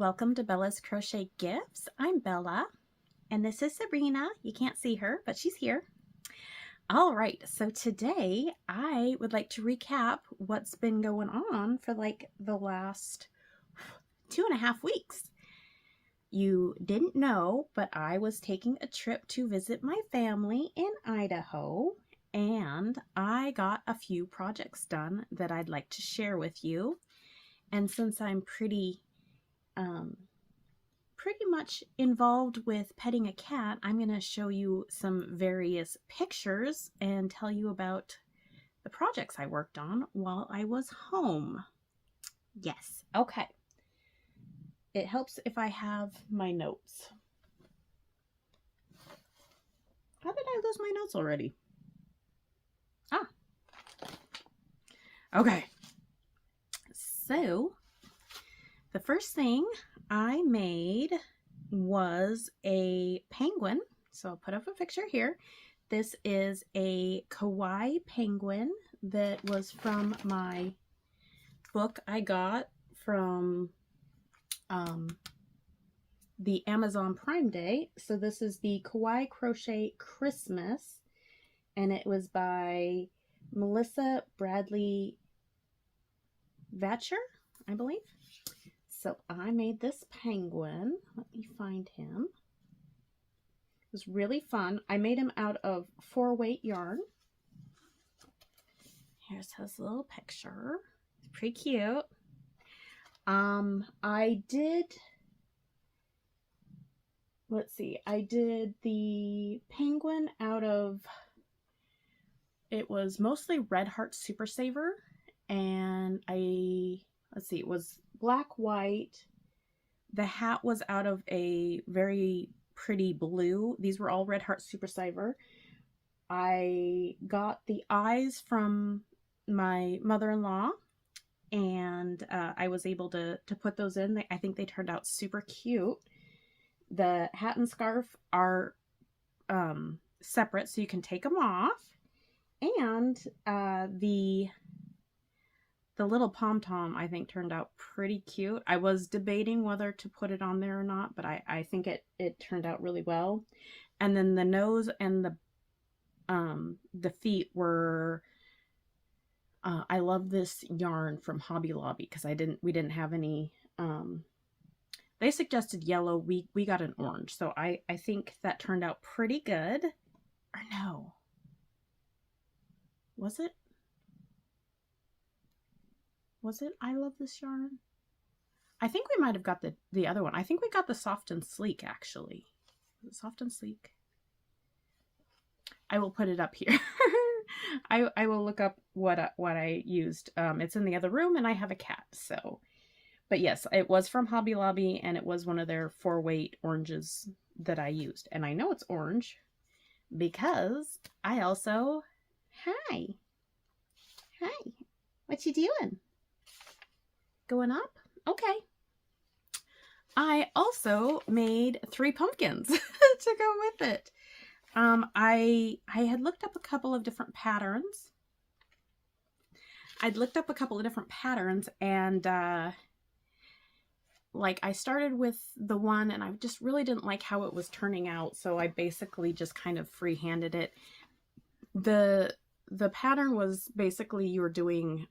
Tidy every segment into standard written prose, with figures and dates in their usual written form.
welcome to Bella's Crochet Gifts. I'm Bella, and this is Sabrina. You can't see her, but she's here. All right, so today I would like to recap what's been going on for like the last 2.5 weeks. You didn't know, but I was taking a trip to visit my family in Idaho, and I got a few projects done that I'd like to share with you. And since I'm pretty much involved with petting a cat, I'm going to show you some various pictures and tell you about the projects I worked on while I was home. Yes, okay. It helps if I have my notes. How did I lose my notes already? Ah. Okay. So, the first thing I made was a penguin. So I'll put up a picture here. This is a Kawaii penguin that was from my book I got from the Amazon Prime Day. So this is the Kawaii Crochet Christmas, and it was by Melissa Bradley-Vatcher, I believe. So I made this penguin. Let me find him. It was really fun. I made him out of 4-weight yarn. Here's his little picture. It's pretty cute. I did, let's see, I did the penguin out of, it was mostly Red Heart Super Saver, and let's see, it was black, white. The hat was out of a very pretty blue. These were all Red Heart Super Saver. I got the eyes from my mother-in-law, and I was able to put those in. I think they turned out super cute. The hat and scarf are separate, so you can take them off. And the little pom-tom, I think, turned out pretty cute. I was debating whether to put it on there or not, but I think it turned out really well. And then the nose and the feet were, I love this yarn from Hobby Lobby because we didn't have any, they suggested yellow. We got an orange. So I think that turned out pretty good. Or no. Was it? Was it I Love This Yarn? I think we might have got the other one. I think we got the Soft and Sleek, actually. Was it Soft and Sleek? I will put it up here. I will look up what I used. It's in the other room, and I have a cat, so. But yes, it was from Hobby Lobby, and it was one of their 4-weight oranges that I used. And I know it's orange because I also... Hi. Hi. What you doing? Going up? Okay. I also made 3 pumpkins to go with it. I had looked up a couple of different patterns. And like I started with the one, and I just really didn't like how it was turning out, so I basically just kind of free-handed it. The pattern was basically you were doing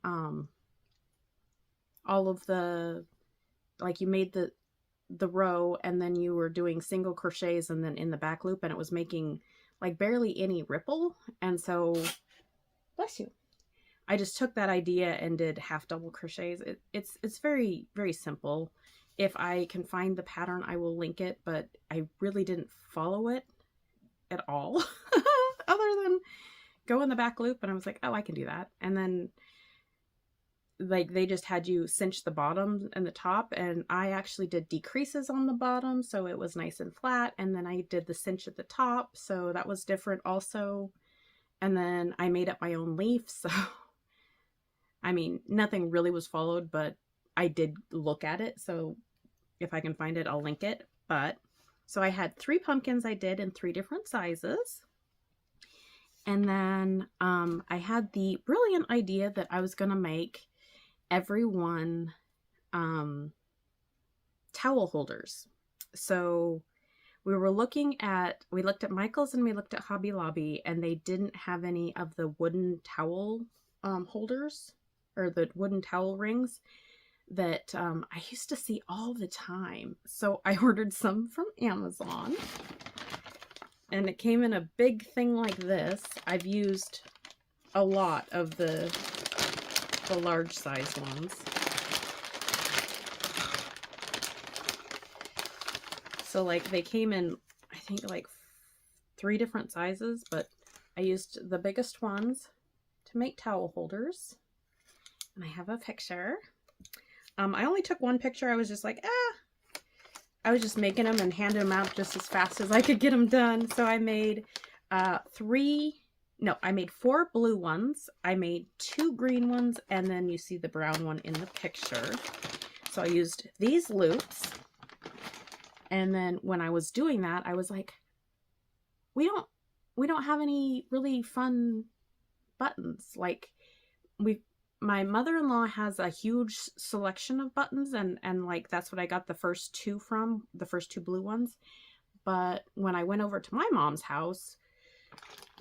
all of the, like you made the row, and then you were doing single crochets and then in the back loop, and it was making like barely any ripple. And so, bless you, I just took that idea and did half double crochets. It's very, very simple. If I can find the pattern, I will link it, but I really didn't follow it at all other than go in the back loop, and I was like, oh, I can do that. And then like they just had you cinch the bottom and the top, and I actually did decreases on the bottom, so it was nice and flat. And then I did the cinch at the top, so that was different also. And then I made up my own leaf, so I mean, nothing really was followed, but I did look at it, so if I can find it, I'll link it. But so I had 3 pumpkins I did in 3 different sizes. And then I had the brilliant idea that I was going to make everyone towel holders. So we looked at Michael's and we looked at Hobby Lobby, and they didn't have any of the wooden towel holders, or the wooden towel rings that I used to see all the time. So I ordered some from Amazon, and it came in a big thing like this. I've used a lot of the large size ones. So like they came in, I think like 3 different sizes, but I used the biggest ones to make towel holders. And I have a picture. I only took one picture. I was just like, I was just making them and handing them out just as fast as I could get them done. So I made I made 4 blue ones. I made 2 green ones, and then you see the brown one in the picture. So I used these loops. And then when I was doing that, I was like, we don't have any really fun buttons. Like my mother-in-law has a huge selection of buttons, and like that's what I got the first 2 from, the first 2 blue ones. But when I went over to my mom's house,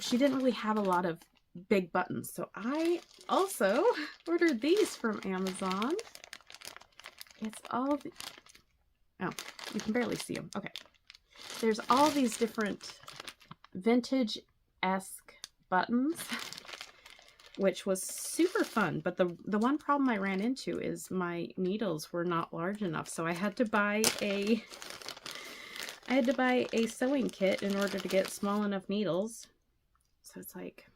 she didn't really have a lot of big buttons. So I also ordered these from Amazon. It's all oh, you can barely see them. Okay. There's all these different vintage-esque buttons, which was super fun. But the one problem I ran into is my needles were not large enough. So I had to buy a sewing kit in order to get small enough needles. So it's like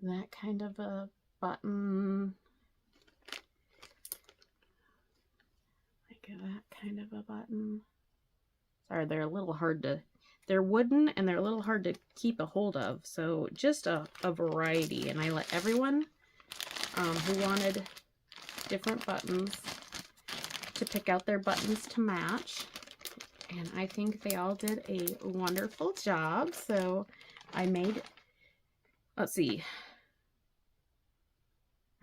that kind of a button. That kind of a button. Sorry, they're a little hard to, they're wooden and they're a little hard to keep a hold of. So just a variety. And I let everyone who wanted different buttons to pick out their buttons to match. And I think they all did a wonderful job. So I made, let's see,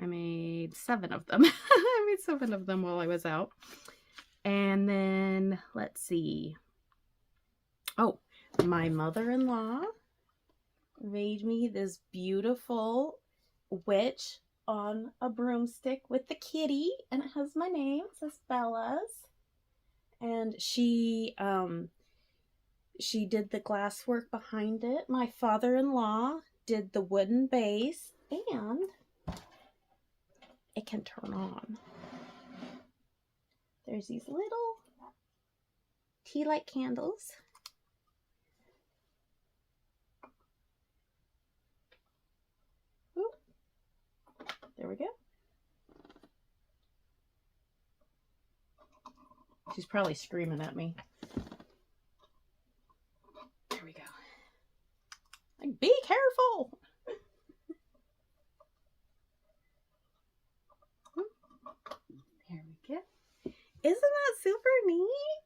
I made 7 of them. I made 7 of them while I was out. And then, let's see. Oh, my mother-in-law made me this beautiful witch on a broomstick with the kitty. And it has my name. It says Bella's. And she did the glass work behind it. My father-in-law did the wooden base. And it can turn on. There's these little tea light candles. Oop. There we go. She's probably screaming at me. There we go. Like, be careful! There we go. Isn't that super neat?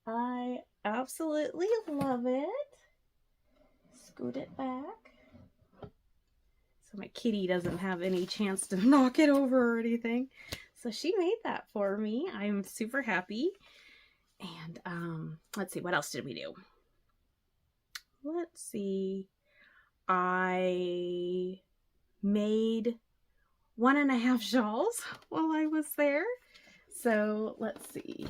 I absolutely love it. Scoot it back so my kitty doesn't have any chance to knock it over or anything. So she made that for me. I'm super happy. And let's see, what else did we do? Let's see. I made 1.5 shawls while I was there. So let's see,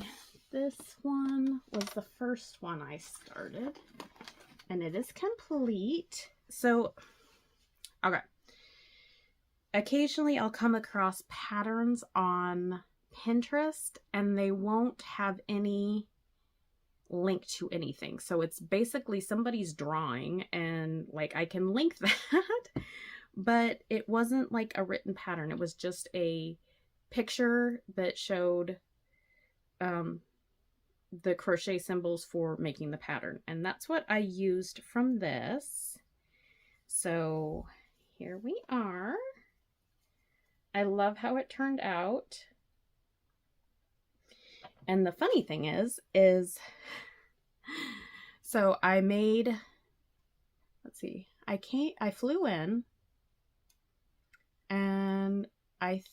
this one was the first one I started, and it is complete. So, okay, occasionally I'll come across patterns on Pinterest, and they won't have any link to anything. So it's basically somebody's drawing, and like I can link that, but it wasn't like a written pattern. It was just a picture that showed the crochet symbols for making the pattern, and that's what I used from this. So here we are. I love how it turned out. And the funny thing is so I made, let's see, I flew in, and I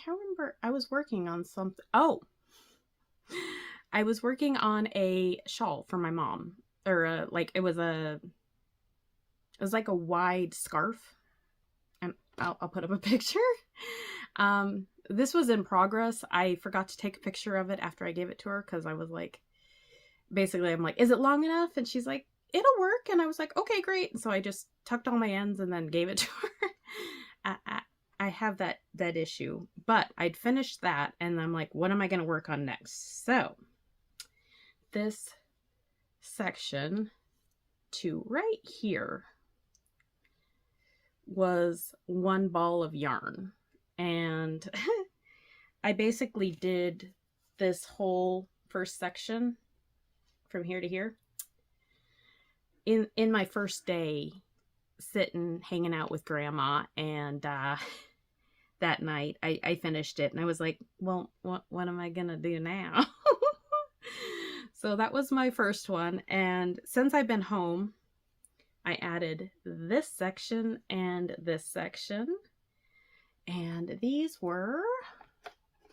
can't remember. I was working on something. Oh, I was working on a shawl for my mom, or like it was like a wide scarf, and I'll put up a picture. This was in progress. I forgot to take a picture of it after I gave it to her because I was like, basically, I'm like, is it long enough? And she's like, it'll work. And I was like, okay, great. And so I just tucked all my ends and then gave it to her. I have that issue, but I'd finished that and I'm like, what am I going to work on next? So this section to right here was one ball of yarn, and I basically did this whole first section from here to here in my first day sitting hanging out with grandma, and that night I finished it and I was like, well, what am I gonna do now? So that was my first one, and since I've been home I added this section and this section, and these were,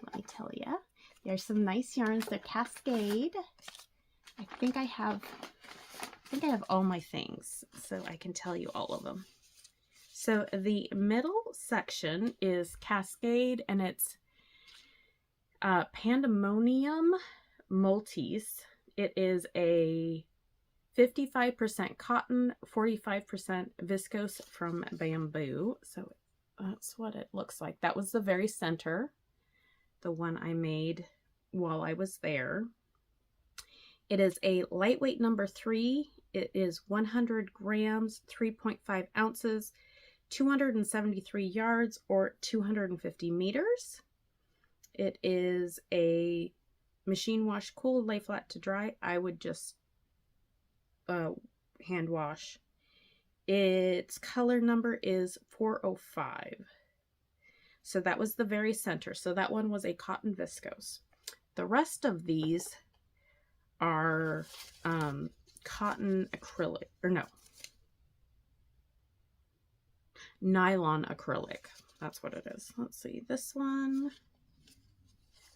let me tell you, there's some nice yarns. They're Cascade. I think I have all my things, so I can tell you all of them. So the middle section is Cascade, and it's Pandemonium Multis. It is a 55% cotton, 45% viscose from bamboo. So that's what it looks like. That was the very center, the one I made while I was there. It is a lightweight number 3. It is 100 grams, 3.5 ounces, 273 yards, or 250 meters. It is a machine wash, cool, lay flat to dry. I would just hand wash. Its color number is 405. So that was the very center. So that one was a cotton viscose. The rest of these are cotton acrylic, or no, nylon acrylic. That's what it is. Let's see, this one.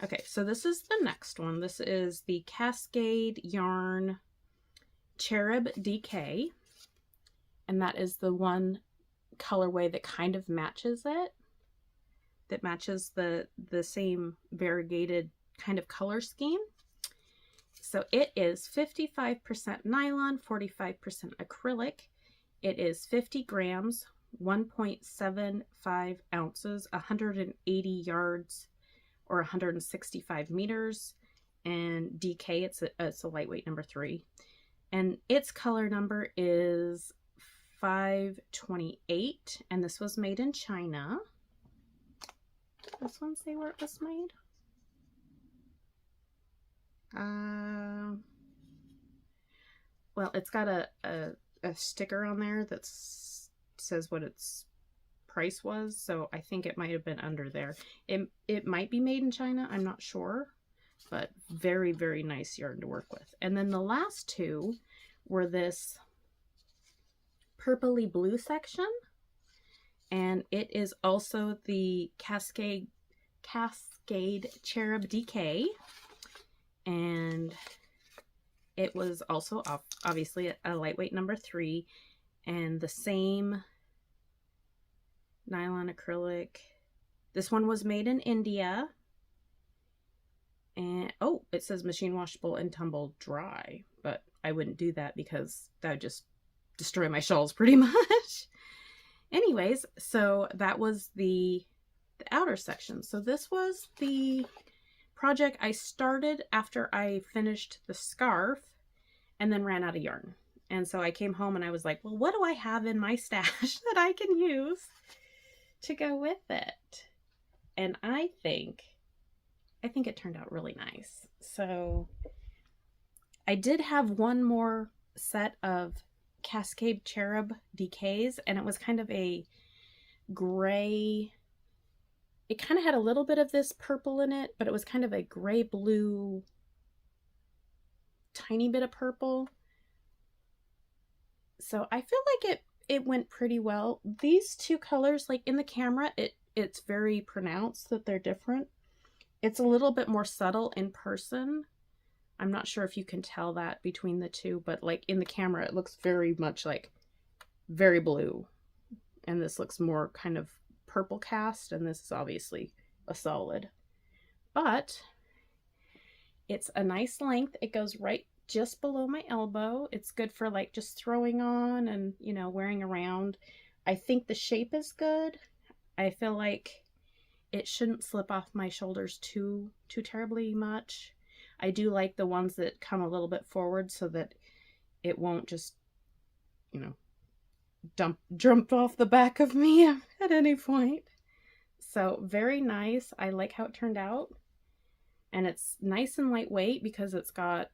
Okay, so this is the next one. This is the Cascade Yarn Cherub DK, and that is the one colorway that kind of matches it, that matches the same variegated kind of color scheme. So it is 55% nylon, 45% acrylic. It is 50 grams, 1.75 ounces, 180 yards, or 165 meters. And DK, it's a lightweight number 3. And its color number is 528. And this was made in China. Does this one say where it was made? Well, it's got a sticker on there that says what its price was, so I think it might have been under there. It might be made in China, I'm not sure, but very, very nice yarn to work with. And then the last two were this purpley blue section, and it is also the Cascade Cherub DK. And it was also obviously a lightweight number 3, and the same nylon acrylic. This one was made in India, and oh, it says machine washable and tumble dry, but I wouldn't do that because that would just destroy my shawls pretty much. Anyways, so that was the outer section. So this was the project I started after I finished the scarf and then ran out of yarn. And so I came home and I was like, well, what do I have in my stash that I can use to go with it? And I think it turned out really nice. So I did have one more set of Cascade Cherub DKs, and it was kind of a gray. It kind of had a little bit of this purple in it, but it was kind of a gray blue, tiny bit of purple. So I feel like it went pretty well. These two colors, like in the camera, it it's very pronounced that they're different. It's a little bit more subtle in person. I'm not sure if you can tell that between the two, but like in the camera, it looks very much like very blue. And this looks more kind of purple cast, and this is obviously a solid. But it's a nice length. It goes right just below my elbow. It's good for like just throwing on and, you know, wearing around. I think the shape is good. I feel like it shouldn't slip off my shoulders too terribly much. I do like the ones that come a little bit forward so that it won't just, you know, jump off the back of me at any point. So very nice. I like how it turned out. And it's nice and lightweight because it's got,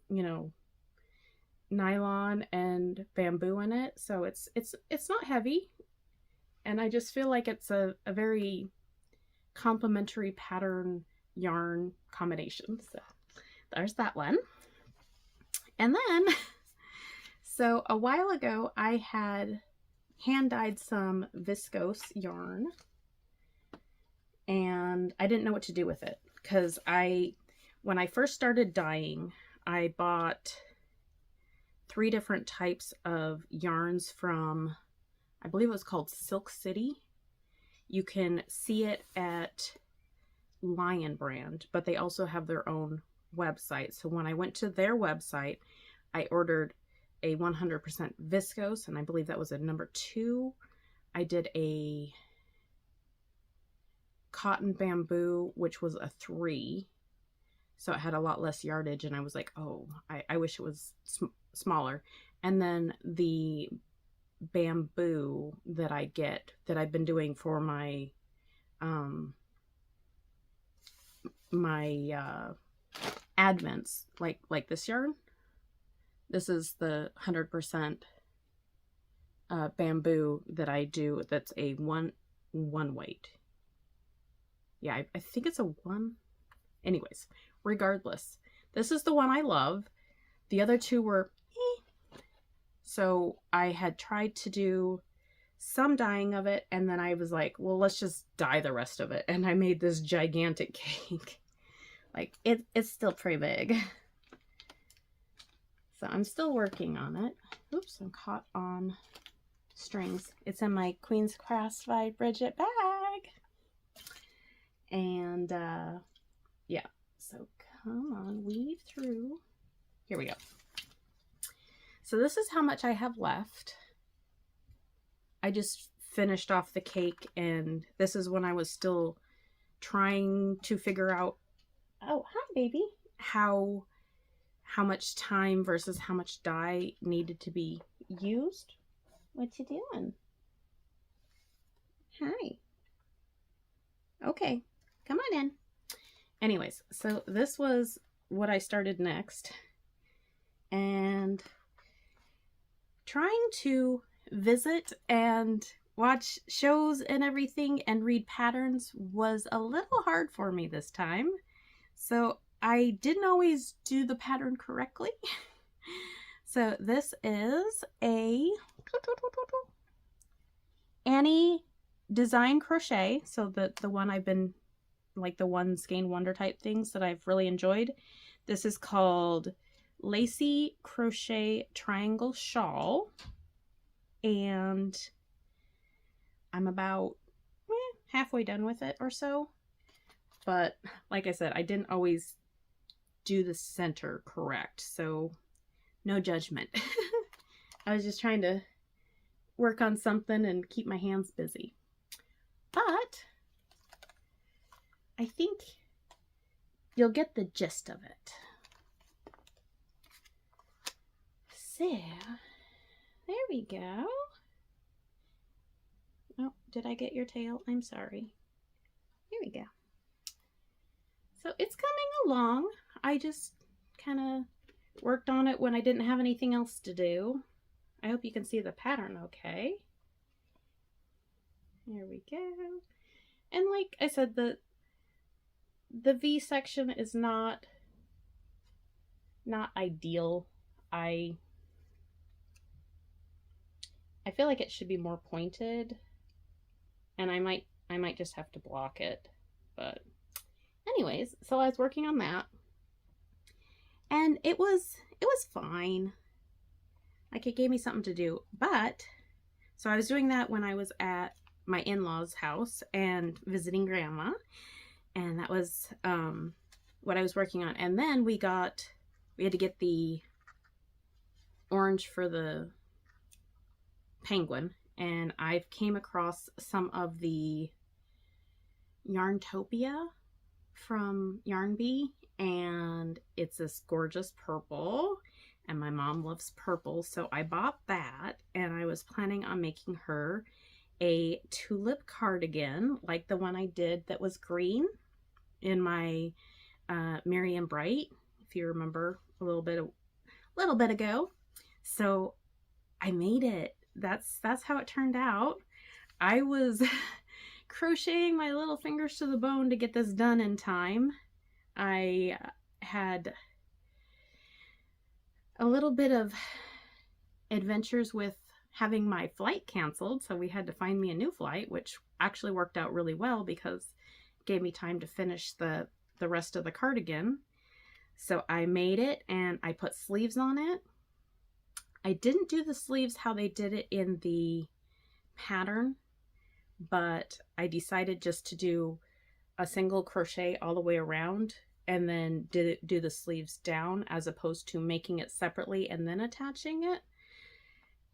you know, nylon and bamboo in it. So it's not heavy. And I just feel like it's a very complementary pattern yarn combination. So there's that one. And then, so a while ago, I had hand dyed some viscose yarn and I didn't know what to do with it because when I first started dyeing, I bought 3 different types of yarns from, I believe it was called Silk City. You can see it at Lion Brand, but they also have their own website. So when I went to their website, I ordered a 100% viscose, and I believe that was a number 2. I did a cotton bamboo, which was a 3. So it had a lot less yardage, and I was like, oh, I wish it was smaller. And then the bamboo that I get, that I've been doing for my advents, like this yarn. This is the 100% bamboo that I do. That's a one weight. Yeah, I think it's a 1. Anyways, regardless, this is the one I love. The other 2 were So I had tried to do some dyeing of it, and then I was like, well, let's just dye the rest of it. And I made this gigantic cake. Like, it's still pretty big. So I'm still working on it. Oops, I'm caught on strings. It's in my Queen's Crafts by Bridget bag. And yeah, so come on, weave through. Here we go. So this is how much I have left. I just finished off the cake, and this is when I was still trying to figure out, oh, hi, baby, how much time versus how much dye needed to be used. What you doing? Hi. Okay, come on in. Anyways, so this was what I started next. And trying to visit and watch shows and everything and read patterns was a little hard for me this time. So I didn't always do the pattern correctly. So this is a Annie Design Crochet. So the one I've been, like the one Skein Wonder type things that I've really enjoyed. This is called Lacy Crochet Triangle Shawl, and I'm about halfway done with it or so. But like I said, I didn't always do the center correct, so no judgment. I was just trying to work on something and keep my hands busy. But I think you'll get the gist of it. So, there we go. Oh, did I get your tail? I'm sorry. Here we go. So it's coming along. I just kind of worked on it when I didn't have anything else to do. I hope you can see the pattern okay. There we go. And like I said, the V section is not ideal. I feel like it should be more pointed, and I I might just have to block it. But anyways, so I was working on that. And it was fine. Like, it gave me something to do. But, so I was doing that when I was at my in-laws' house and visiting grandma. And that was what I was working on. And then we had to get the orange for the penguin. And I came across some of the Yarntopia from Yarn Bee. And it's this gorgeous purple. And my mom loves purple, so I bought that, and I was planning on making her a tulip cardigan like the one I did that was green in my Miriam Bright, if you remember a little bit ago. So I made it. That's how it turned out. I was crocheting my little fingers to the bone to get this done in time. I had a little bit of adventures with having my flight canceled, so we had to find me a new flight, which actually worked out really well because it gave me time to finish the rest of the cardigan. So I made it and I put sleeves on it. I didn't do the sleeves how they did it in the pattern, but I decided just to do a single crochet all the way around and then do the sleeves down, as opposed to making it separately and then attaching it.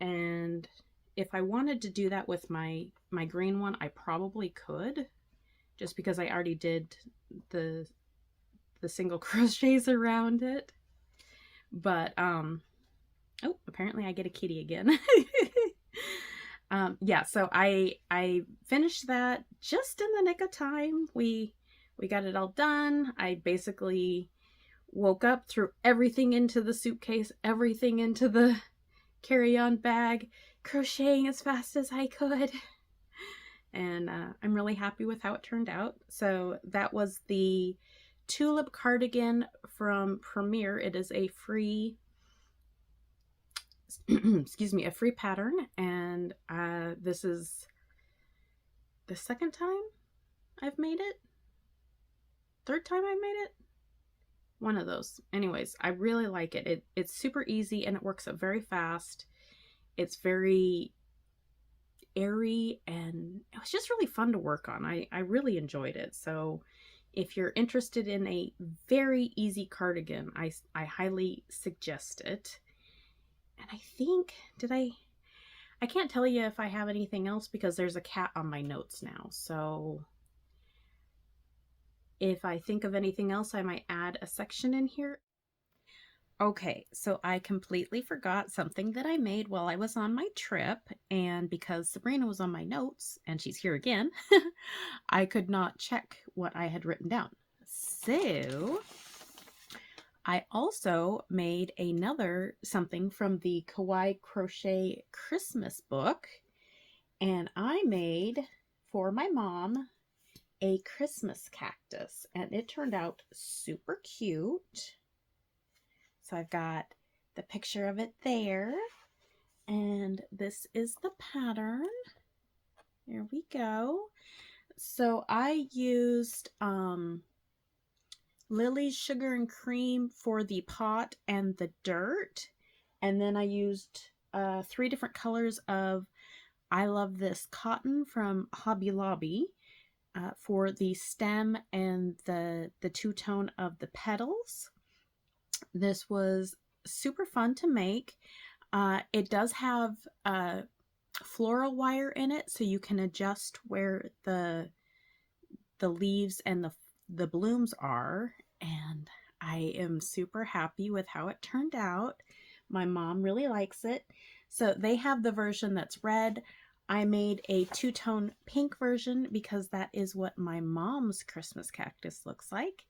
And if I wanted to do that with my green one, I probably could, just because I already did the single crochets around it. But oh, apparently I get a kitty again. Yeah, so I finished that just in the nick of time. We got it all done. I basically woke up, threw everything into the suitcase, everything into the carry-on bag, crocheting as fast as I could. And I'm really happy with how it turned out. So that was the tulip cardigan from Premier. It is a free excuse me, a free pattern, and this is the second time I've made it. Third time I made it? One of those. Anyways, I really like it. It's super easy and it works up very fast. It's very airy and it was just really fun to work on. I really enjoyed it. So if you're interested in a very easy cardigan, I highly suggest it. And I think, I can't tell you if I have anything else because there's a cat on my notes now. So if I think of anything else, I might add a section in here. Okay, so I completely forgot something that I made while I was on my trip. And because Sabrina was on my notes, and she's here again, I could not check what I had written down. So I also made another something from the Kawaii Crochet Christmas book, and I made for my mom a Christmas cactus, and it turned out super cute. So I've got the picture of it there, and this is the pattern. There we go. So I used Lily's Sugar and Cream for the pot and the dirt. And then I used 3 different colors of I Love This Cotton from Hobby Lobby for the stem and the two-tone of the petals. This was super fun to make. It does have floral wire in it, so you can adjust where the leaves and the blooms are, and I am super happy with how it turned out. My mom really likes it. So they have the version that's red. I made a two-tone pink version because that is what my mom's Christmas cactus looks like.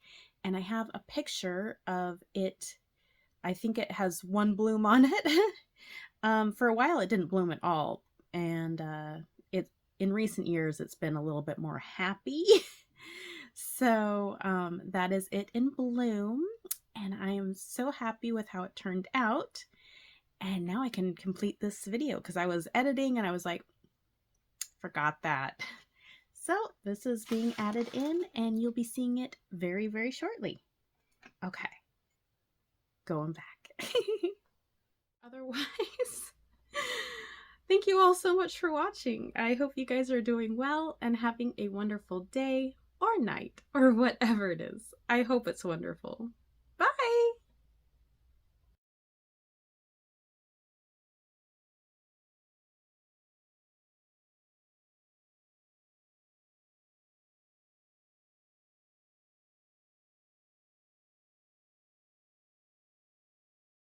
And I have a picture of it. I think it has 1 bloom on it. For a while it didn't bloom at all. And in recent years it's been a little bit more happy. So that is it in bloom, and I am so happy with how it turned out. And now I can complete this video because I was editing and I was like, forgot that. So this is being added in and you'll be seeing it very, very shortly. Okay, going back. Otherwise, thank you all so much for watching. I hope you guys are doing well and having a wonderful day or night or whatever it is. I hope it's wonderful.